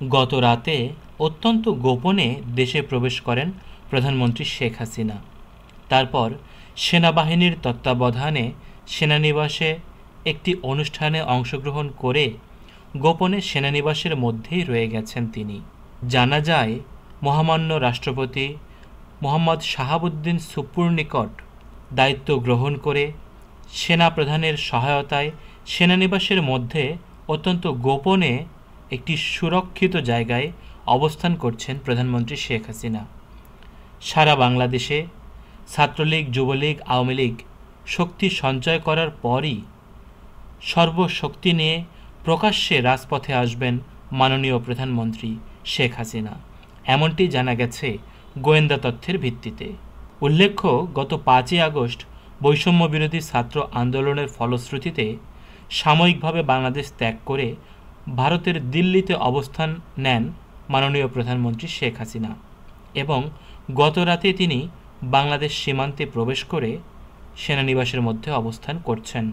গত রাতে অত্যন্ত গোপনে দেশে প্রবেশ করেন প্রধানমন্ত্রী শেখ হাসিনা। তারপর সেনাবাহিনীর তত্ত্বাবধানে সেনানিবাসে একটি অনুষ্ঠানে অংশগ্রহণ করে গোপনে সেনানিবাসের মধ্যেই রয়ে গেছেন তিনি। জানা যায়, মহামান্য রাষ্ট্রপতি মোহাম্মদ শাহাবুদ্দিন সুপ্পুর নিকট দায়িত্ব গ্রহণ করে সেনা প্রধানের সহায়তায় সেনানিবাসের মধ্যে অত্যন্ত গোপনে একটি সুরক্ষিত জায়গায় অবস্থান করছেন প্রধানমন্ত্রী শেখ হাসিনা। সারা বাংলাদেশে ছাত্রলীগ, যুবলীগ, আওয়ামী লীগ শক্তি সঞ্চয় করার পরই সর্বশক্তি নিয়ে প্রকাশ্যে রাজপথে আসবেন মাননীয় প্রধানমন্ত্রী শেখ হাসিনা, এমনটি জানা গেছে গোয়েন্দা তথ্যের ভিত্তিতে। উল্লেখ্য, গত 5ই আগস্ট বৈষম্য বিরোধী ছাত্র আন্দোলনের ফলশ্রুতিতে সাময়িকভাবে বাংলাদেশ ত্যাগ করে ভারতের দিল্লিতে অবস্থান নেন মাননীয় প্রধানমন্ত্রী শেখ হাসিনা এবং গত রাতে তিনি বাংলাদেশ সীমান্তে প্রবেশ করে সেনানিবাসের মধ্যে অবস্থান করছেন।